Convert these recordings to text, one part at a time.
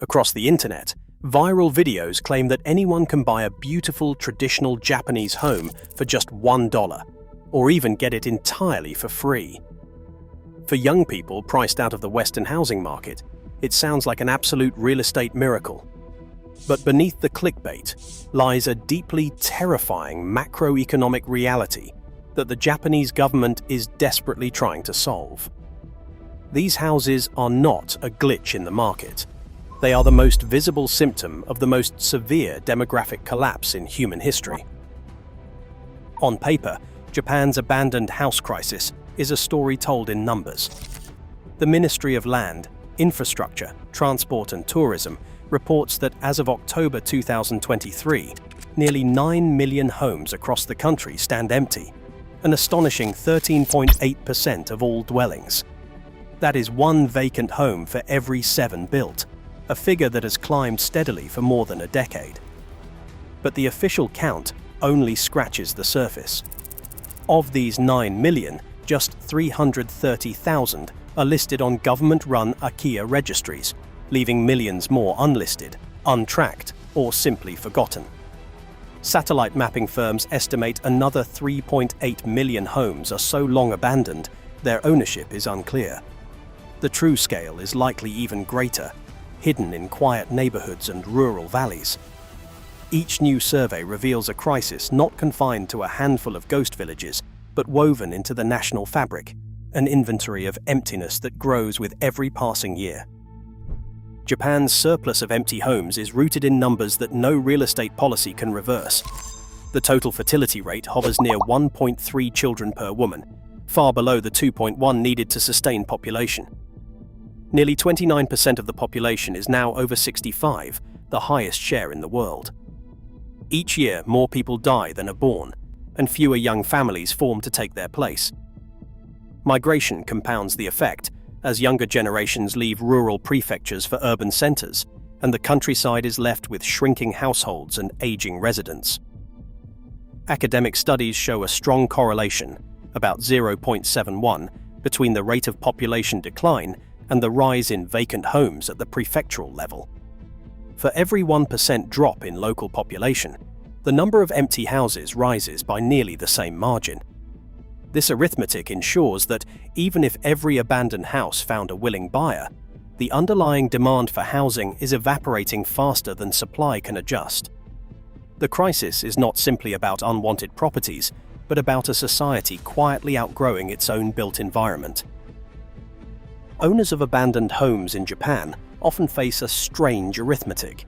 Across the internet, viral videos claim that anyone can buy a beautiful traditional Japanese home for just $1, or even get it entirely for free. For young people priced out of the Western housing market, it sounds like an absolute real estate miracle. But beneath the clickbait lies a deeply terrifying macroeconomic reality that the Japanese government is desperately trying to solve. These houses are not a glitch in the market. They are the most visible symptom of the most severe demographic collapse in human history. On paper, Japan's abandoned house crisis is a story told in numbers. The Ministry of Land, Infrastructure, Transport and Tourism reports that as of October 2023, nearly 9 million homes across the country stand empty, an astonishing 13.8% of all dwellings. That is one vacant home for every 7 built, a figure that has climbed steadily for more than a decade. But the official count only scratches the surface. Of these 9 million, just 330,000 are listed on government-run Akiya registries, leaving millions more unlisted, untracked, or simply forgotten. Satellite mapping firms estimate another 3.8 million homes are so long abandoned, their ownership is unclear. The true scale is likely even greater, hidden in quiet neighborhoods and rural valleys. Each new survey reveals a crisis not confined to a handful of ghost villages, but woven into the national fabric, an inventory of emptiness that grows with every passing year. Japan's surplus of empty homes is rooted in numbers that no real estate policy can reverse. The total fertility rate hovers near 1.3 children per woman, far below the 2.1 needed to sustain population. Nearly 29% of the population is now over 65, the highest share in the world. Each year, more people die than are born, and fewer young families form to take their place. Migration compounds the effect, as younger generations leave rural prefectures for urban centers, and the countryside is left with shrinking households and aging residents. Academic studies show a strong correlation, about 0.71, between the rate of population decline and the rise in vacant homes at the prefectural level. For every 1% drop in local population, the number of empty houses rises by nearly the same margin. This arithmetic ensures that even if every abandoned house found a willing buyer, the underlying demand for housing is evaporating faster than supply can adjust. The crisis is not simply about unwanted properties, but about a society quietly outgrowing its own built environment. Owners of abandoned homes in Japan often face a strange arithmetic.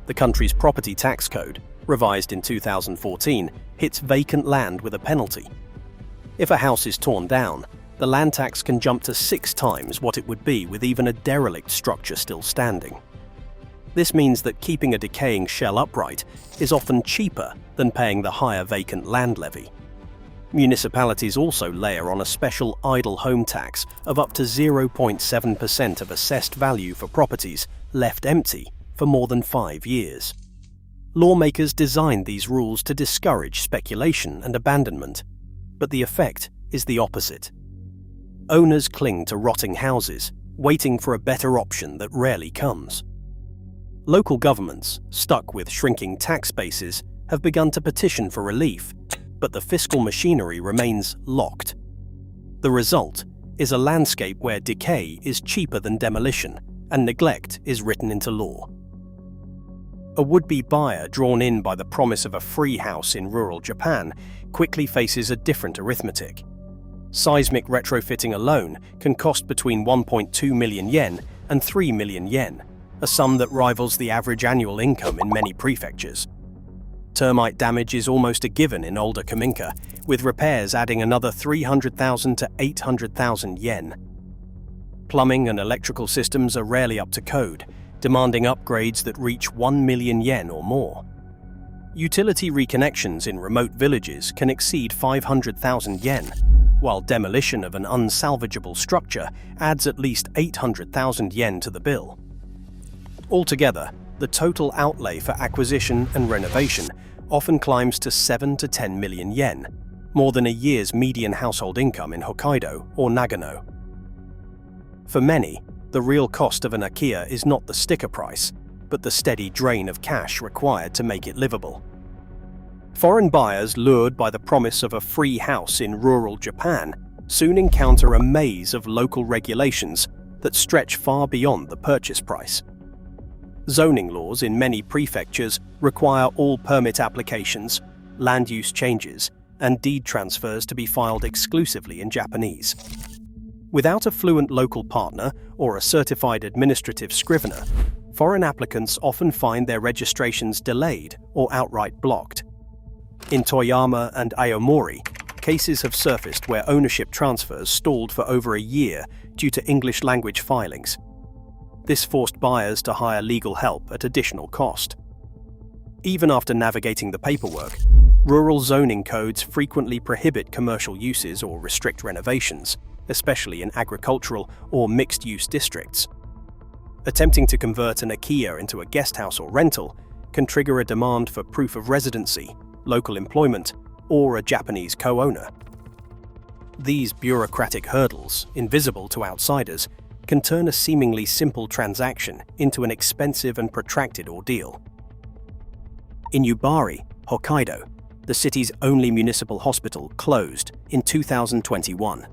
The country's property tax code, revised in 2014, hits vacant land with a penalty. If a house is torn down, the land tax can jump to 6 times what it would be with even a derelict structure still standing. This means that keeping a decaying shell upright is often cheaper than paying the higher vacant land levy. Municipalities also layer on a special idle home tax of up to 0.7% of assessed value for properties left empty for more than 5 years. Lawmakers designed these rules to discourage speculation and abandonment, but the effect is the opposite. Owners cling to rotting houses, waiting for a better option that rarely comes. Local governments, stuck with shrinking tax bases, have begun to petition for relief, but the fiscal machinery remains locked. The result is a landscape where decay is cheaper than demolition and neglect is written into law. A would-be buyer drawn in by the promise of a free house in rural Japan quickly faces a different arithmetic. Seismic retrofitting alone can cost between 1.2 million yen and 3 million yen, a sum that rivals the average annual income in many prefectures. Termite damage is almost a given in older Kaminka, with repairs adding another 300,000 to 800,000 yen. Plumbing and electrical systems are rarely up to code, demanding upgrades that reach 1 million yen or more. Utility reconnections in remote villages can exceed 500,000 yen, while demolition of an unsalvageable structure adds at least 800,000 yen to the bill. Altogether, the total outlay for acquisition and renovation often climbs to 7 to 10 million yen, more than a year's median household income in Hokkaido or Nagano. For many, The real cost of an Akiya is not the sticker price, but the steady drain of cash required to make it livable. Foreign buyers lured by the promise of a free house in rural Japan soon encounter a maze of local regulations that stretch far beyond the purchase price. Zoning laws in many prefectures require all permit applications, land use changes, and deed transfers to be filed exclusively in Japanese. Without a fluent local partner or a certified administrative scrivener, foreign applicants often find their registrations delayed or outright blocked. In Toyama and Aomori, cases have surfaced where ownership transfers stalled for over a year due to English language filings. This forced buyers to hire legal help at additional cost. Even after navigating the paperwork, rural zoning codes frequently prohibit commercial uses or restrict renovations, especially in agricultural or mixed-use districts. Attempting to convert an Akiya into a guesthouse or rental can trigger a demand for proof of residency, local employment, or a Japanese co-owner. These bureaucratic hurdles, invisible to outsiders, can turn a seemingly simple transaction into an expensive and protracted ordeal. In Yubari, Hokkaido, the city's only municipal hospital closed in 2021.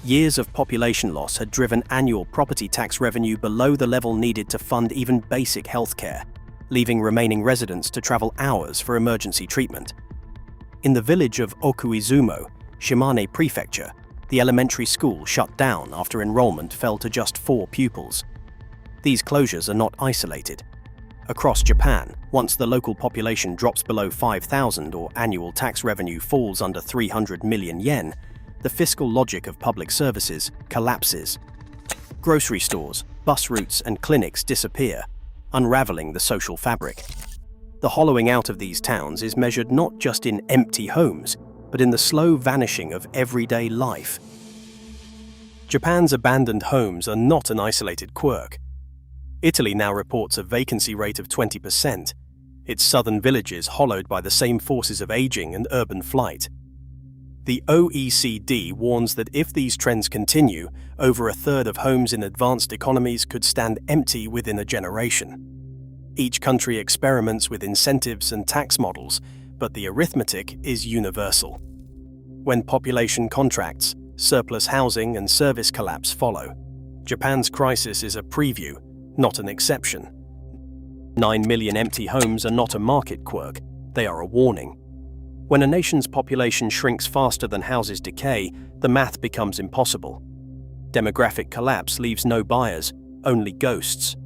Years of population loss had driven annual property tax revenue below the level needed to fund even basic healthcare, leaving remaining residents to travel hours for emergency treatment. In the village of Okuizumo, Shimane Prefecture, the elementary school shut down after enrollment fell to just 4 pupils. These closures are not isolated. Across Japan, once the local population drops below 5,000 or annual tax revenue falls under 300 million yen, the fiscal logic of public services collapses. Grocery stores, bus routes, and clinics disappear, unraveling the social fabric. The hollowing out of these towns is measured not just in empty homes, but in the slow vanishing of everyday life. Japan's abandoned homes are not an isolated quirk. Italy now reports a vacancy rate of 20%, its southern villages hollowed by the same forces of aging and urban flight. The OECD warns that if these trends continue, over a third of homes in advanced economies could stand empty within a generation. Each country experiments with incentives and tax models, but the arithmetic is universal. When population contracts, surplus housing and service collapse follow. Japan's crisis is a preview, not an exception. 9 million empty homes are not a market quirk, they are a warning. When a nation's population shrinks faster than houses decay, the math becomes impossible. Demographic collapse leaves no buyers, only ghosts.